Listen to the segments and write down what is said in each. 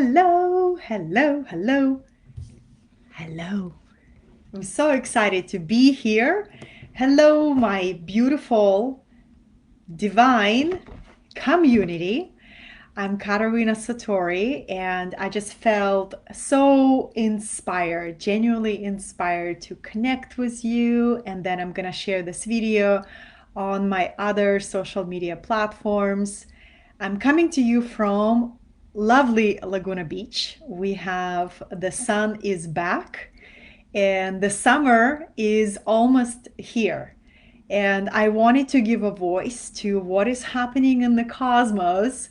Hello, hello, hello, hello. I'm so excited to be here. Hello, my beautiful, divine community. I'm Katerina Satori, and I just felt so inspired, genuinely inspired to connect with you. And then I'm going to share this video on my other social media platforms. I'm coming to you from lovely Laguna Beach. We have the sun is back and the summer is almost here. And I wanted to give a voice to what is happening in the cosmos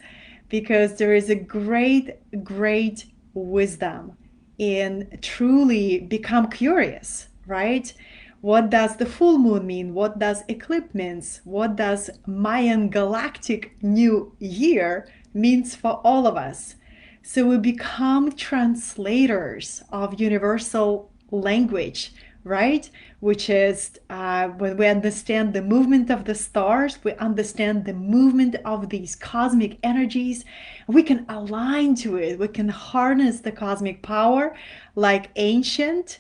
because there is a great wisdom in truly become curious, right? What does the full moon mean? What does eclipse means? What does Mayan Galactic New Year means for all of us? So we become translators of universal language, right? Which is when we understand the movement of the stars, we understand the movement of these cosmic energies. We can align to it. We can harness the cosmic power like ancient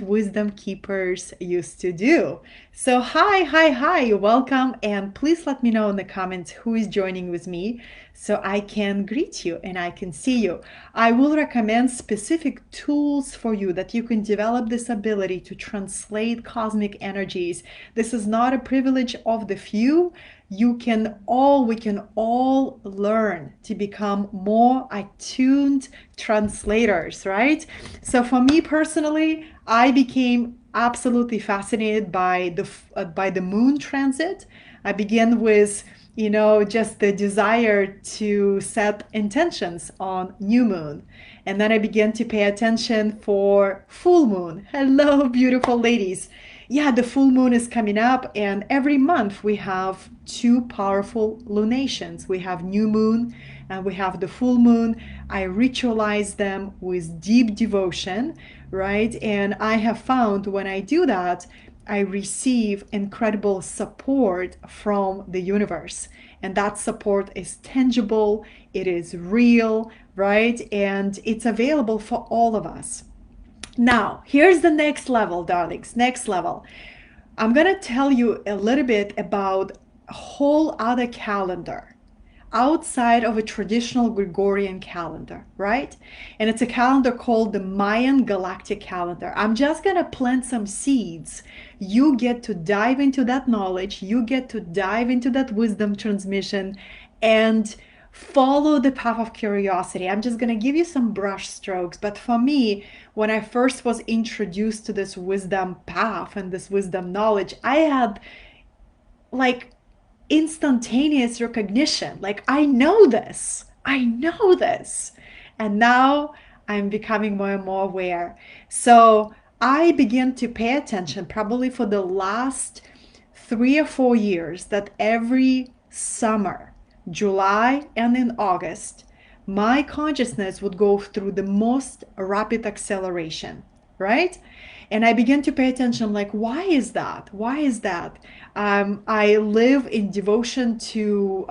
wisdom keepers used to do. So hi, welcome, and please let me know in the comments who is joining with me so I can greet you and I can see you. I will recommend specific tools for you that you can develop this ability to translate cosmic energies. This is not a privilege of the few. We can all learn to become more attuned translators, right? So for me personally, I became absolutely fascinated by the moon transit. I began with just the desire to set intentions on new moon. And then I began to pay attention for full moon. Hello, beautiful ladies. Yeah, the full moon is coming up, and every month we have two powerful lunations. We have new moon and we have the full moon. I ritualize them with deep devotion, right? And I have found when I do that, I receive incredible support from the universe. And that support is tangible, it is real, right? And it's available for all of us. Now, here's the next level, darlings. Next level. I'm going to tell you a little bit about a whole other calendar outside of a traditional Gregorian calendar, right? And it's a calendar called the Mayan Galactic Calendar. I'm just going to plant some seeds. You get to dive into that knowledge, you get to dive into that wisdom transmission and follow the path of curiosity. I'm just going to give you some brush strokes, but for me, when I first was introduced to this wisdom path and this wisdom knowledge, I had like instantaneous recognition. Like, I know this. I know this. And now I'm becoming more and more aware. So I began to pay attention probably for the last 3 or 4 years that every summer, July and in August, my consciousness would go through the most rapid acceleration, right? And I began to pay attention. I'm like, why is that? Why is that? I live in devotion to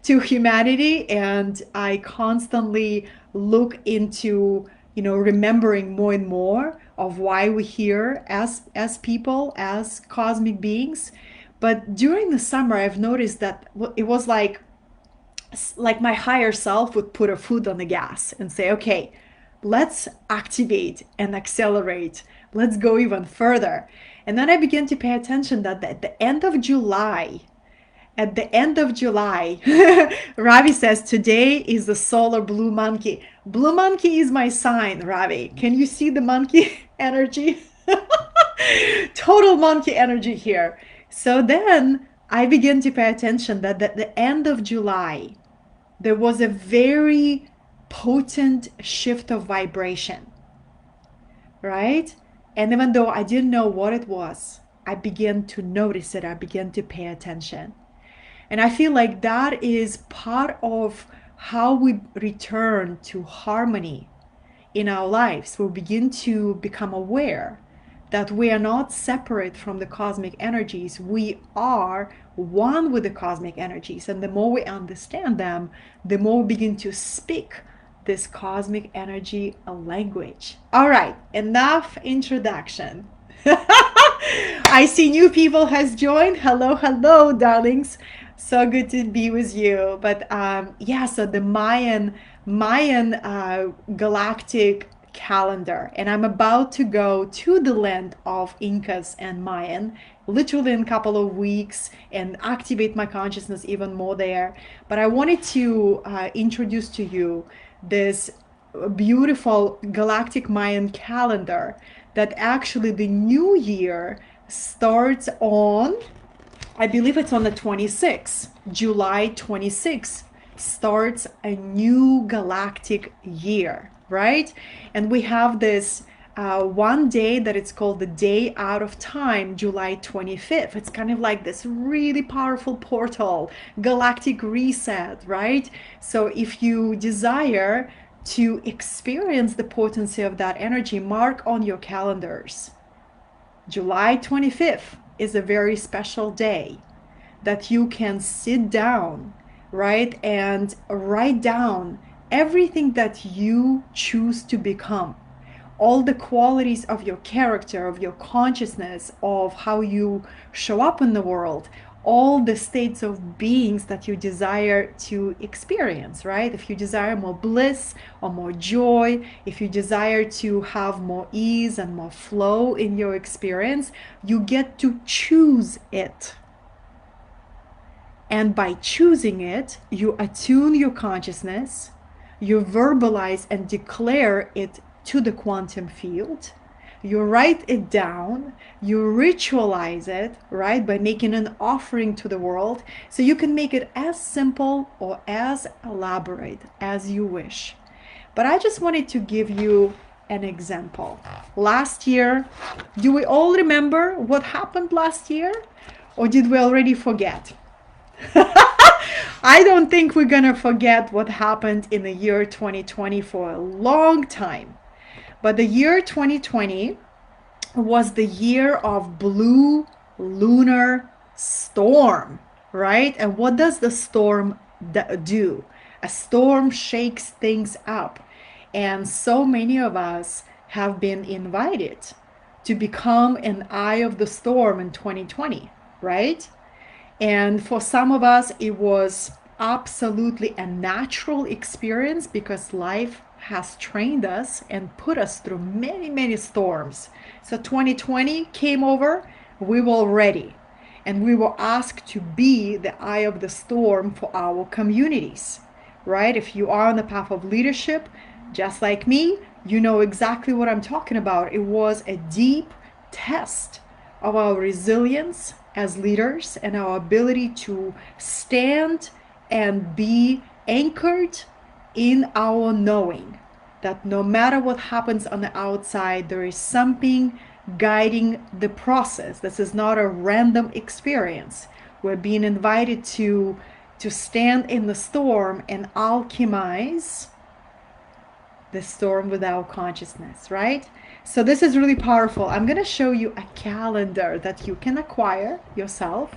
to humanity, and I constantly look into remembering more and more of why we're here as people, as cosmic beings. But during the summer, I've noticed that it was like my higher self would put a foot on the gas and say, okay, let's activate and accelerate. Let's go even further. And then I began to pay attention that at the end of July, Ravi says, today is the solar blue monkey. Blue monkey is my sign, Ravi. Can you see the monkey energy? Total monkey energy here. So then I began to pay attention that at the end of July, there was a very potent shift of vibration, right? And even though I didn't know what it was, I began to notice it. I began to pay attention. And I feel like that is part of how we return to harmony in our lives. We begin to become aware that we are not separate from the cosmic energies. We are one with the cosmic energies. And the more we understand them, the more we begin to speak this cosmic energy language. All right, enough introduction. I see new people has joined. Hello, hello, darlings. So good to be with you. But yeah, so the Mayan galactic calendar, and I'm about to go to the land of Incas and Mayan literally in a couple of weeks and activate my consciousness even more there. But I wanted to introduce to you this beautiful galactic Mayan calendar that actually the new year starts on, I believe it's on the 26th, July 26th, starts a new galactic year, right? And we have this one day that it's called the day out of time, July 25th. It's kind of like this really powerful portal, galactic reset, right? So if you desire to experience the potency of that energy, mark on your calendars. July 25th is a very special day that you can sit down, right, and write down everything that you choose to become, all the qualities of your character, of your consciousness, of how you show up in the world, all the states of beings that you desire to experience, right? If you desire more bliss or more joy, if you desire to have more ease and more flow in your experience, you get to choose it. And by choosing it, you attune your consciousness, you verbalize and declare it to the quantum field. You write it down, you ritualize it, right, by making an offering to the world. So you can make it as simple or as elaborate as you wish. But I just wanted to give you an example. Last year, do we all remember what happened last year? Or did we already forget? I don't think we're gonna forget what happened in the year 2020 for a long time. But the year 2020 was the year of blue lunar storm, right? And what does the storm do? A storm shakes things up. And so many of us have been invited to become an eye of the storm in 2020, right? And for some of us, it was absolutely a natural experience because life has trained us and put us through many, many storms. So 2020 came over, we were ready. And we were asked to be the eye of the storm for our communities, right? If you are on the path of leadership, just like me, you know exactly what I'm talking about. It was a deep test of our resilience as leaders and our ability to stand and be anchored in our knowing that no matter what happens on the outside, there is something guiding the process. This is not a random experience. We're being invited to stand in the storm and alchemize the storm with our consciousness, right? So this is really powerful. I'm going to show you a calendar that you can acquire yourself.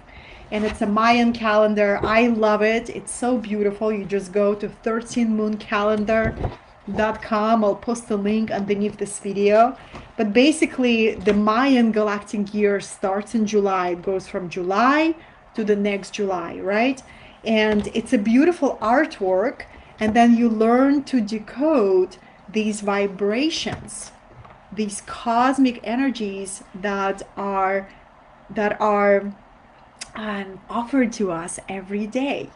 And it's a Mayan calendar. I love it. It's so beautiful. You just go to 13mooncalendar.com. I'll post the link underneath this video. But basically, the Mayan Galactic Year starts in July. It goes from July to the next July, right? And it's a beautiful artwork. And then you learn to decode these vibrations, these cosmic energies that are offered to us every day.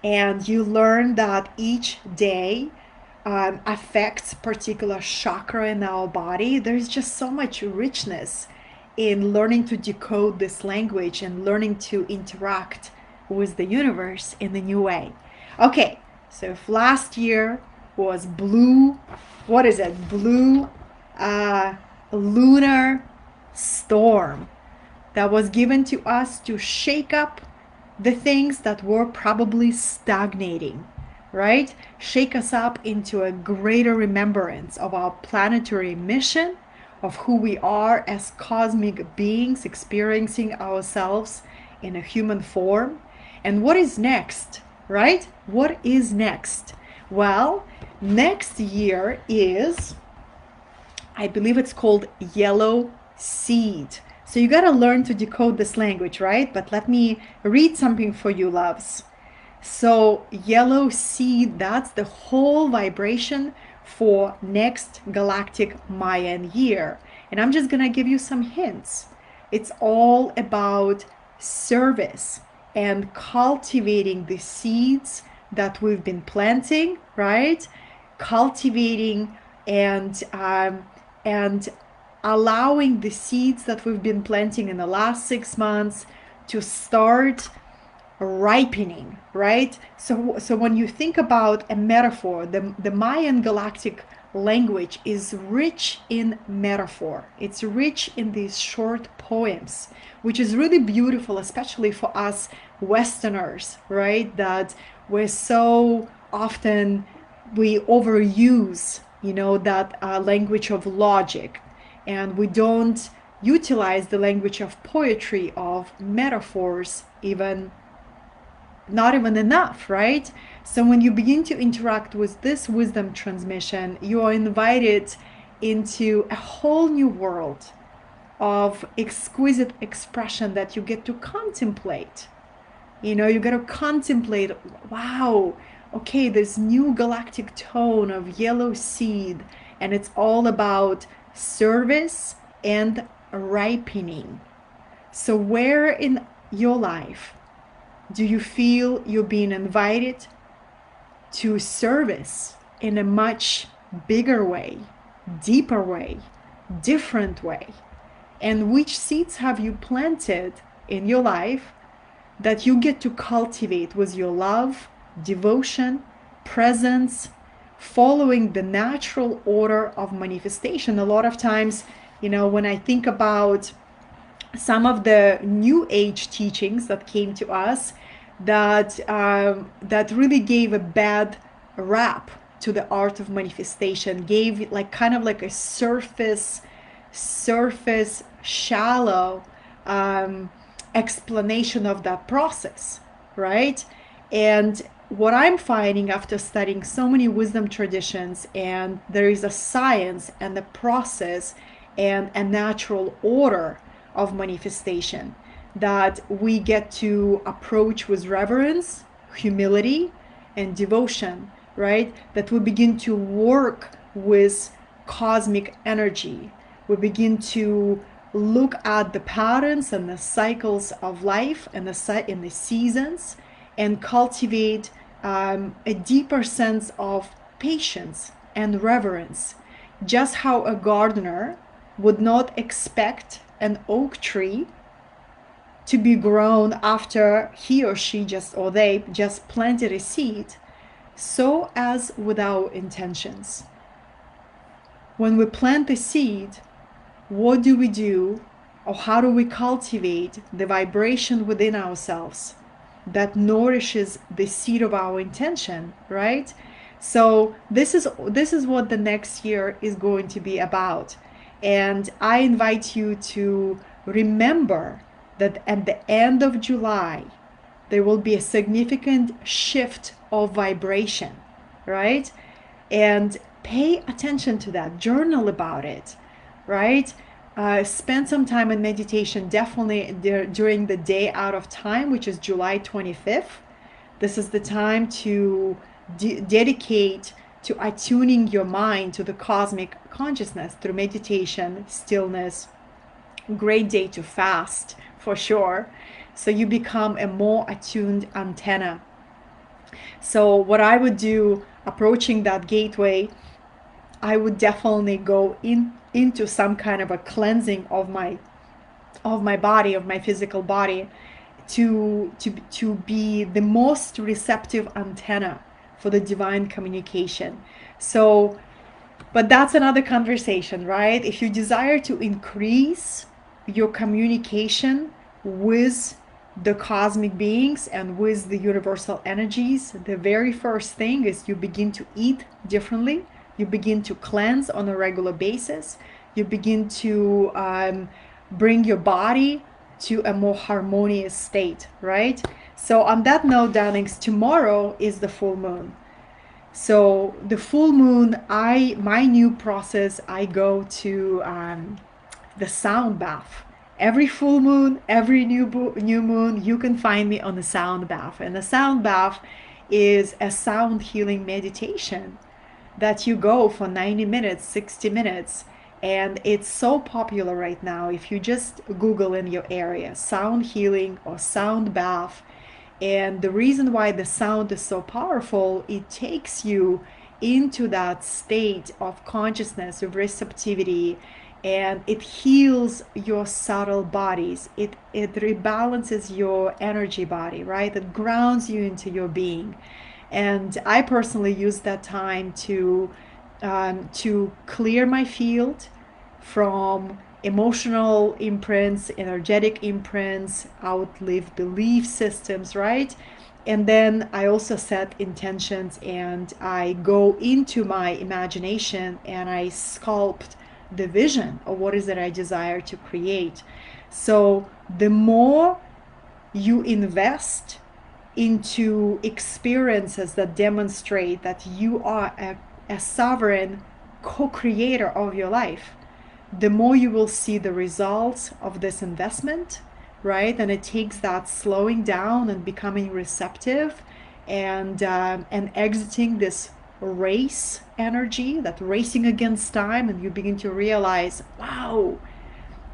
And you learn that each day affects particular chakra in our body. There's just so much richness in learning to decode this language and learning to interact with the universe in a new way. Okay, so if last year was blue, what is it? Blue lunar storm that was given to us to shake up the things that were probably stagnating, right? Shake us up into a greater remembrance of our planetary mission, of who we are as cosmic beings experiencing ourselves in a human form. And what is next, right? What is next? Well, next year is, I believe it's called yellow seed. So you got to learn to decode this language, right? But let me read something for you, loves. So yellow seed, that's the whole vibration for next galactic Mayan year. And I'm just going to give you some hints. It's all about service and cultivating the seeds that we've been planting, right? Cultivating and allowing the seeds that we've been planting in the last 6 months to start ripening, right? So when you think about a metaphor, the Mayan galactic language is rich in metaphor. It's rich in these short poems, which is really beautiful, especially for us Westerners, right? That we're so often, we overuse, that language of logic, and we don't utilize the language of poetry, of metaphors, not even enough, right? So when you begin to interact with this wisdom transmission, you are invited into a whole new world of exquisite expression that you get to contemplate. You get to contemplate, wow, okay, this new galactic tone of yellow seed, and it's all about service and ripening. So where in your life do you feel you're being invited to service in a much bigger way, deeper way, different way? And which seeds have you planted in your life that you get to cultivate with your love, devotion, presence, following the natural order of manifestation? A lot of times, when I think about some of the new age teachings that came to us, that really gave a bad rap to the art of manifestation, gave kind of like a surface shallow explanation of that process, right? And what I'm finding after studying so many wisdom traditions, and there is a science and a process and a natural order of manifestation that we get to approach with reverence, humility, and devotion, right? That we begin to work with cosmic energy. We begin to look at the patterns and the cycles of life and in the seasons, and cultivate a deeper sense of patience and reverence. Just how a gardener would not expect an oak tree to be grown after he or she they just planted a seed, so as with our intentions. When we plant the seed, what do we do, or how do we cultivate the vibration within ourselves that nourishes the seed of our intention, right? So this is what the next year is going to be about. And I invite you to remember that at the end of July, there will be a significant shift of vibration, right? And pay attention to that. Journal about it, right? Spend some time in meditation, definitely during the day out of time, which is July 25th. This is the time to dedicate to attuning your mind to the cosmic consciousness through meditation, stillness. Great day to fast, for sure. So you become a more attuned antenna. So what I would do approaching that gateway, I would definitely go into some kind of a cleansing of my body, of my physical body, to be the most receptive antenna for the divine communication. So, but that's another conversation, right? If you desire to increase your communication with the cosmic beings and with the universal energies, the very first thing is you begin to eat differently. You begin to cleanse on a regular basis. You begin to bring your body to a more harmonious state, right? So on that note, darlings, tomorrow is the full moon. So the full moon, my new process, I go to the sound bath. Every full moon, every new moon, you can find me on the sound bath. And the sound bath is a sound healing meditation that you go for 90 minutes, 60 minutes. And it's so popular right now. If you just Google in your area, sound healing or sound bath, and the reason why the sound is so powerful, it takes you into that state of consciousness, of receptivity, and it heals your subtle bodies. It rebalances your energy body, right? It grounds you into your being. And I personally use that time to clear my field from emotional imprints, energetic imprints, outlived belief systems, right? And then I also set intentions and I go into my imagination and I sculpt the vision of what is it I desire to create. So the more you invest into experiences that demonstrate that you are a sovereign co-creator of your life, the more you will see the results of this investment, right? And it takes that slowing down and becoming receptive and exiting this race energy, that racing against time, and you begin to realize, wow,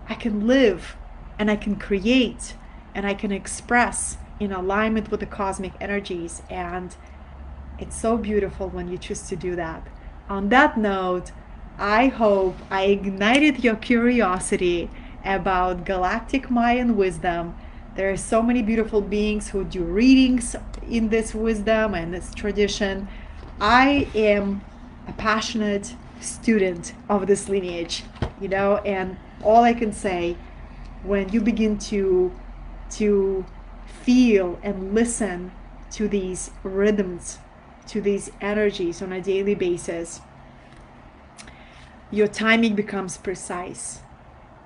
I can live and I can create and I can express in alignment with the cosmic energies. And it's so beautiful when you choose to do that. On that note, I hope I ignited your curiosity about galactic Mayan wisdom. There are so many beautiful beings who do readings in this wisdom and this tradition. I am a passionate student of this lineage, and all I can say, when you begin to feel and listen to these rhythms, to these energies on a daily basis, your timing becomes precise.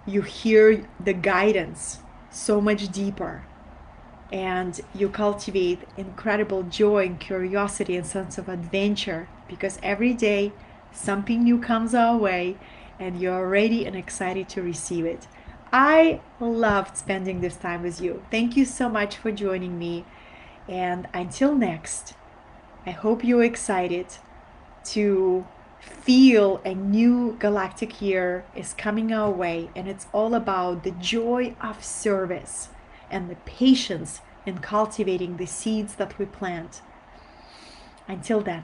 You hear the guidance so much deeper, and you cultivate incredible joy and curiosity and sense of adventure, because every day something new comes our way and you're ready and excited to receive it. I loved spending this time with you. Thank you so much for joining me. And until next, I hope you're excited to feel a new galactic year is coming our way, and it's all about the joy of service and the patience in cultivating the seeds that we plant. Until then,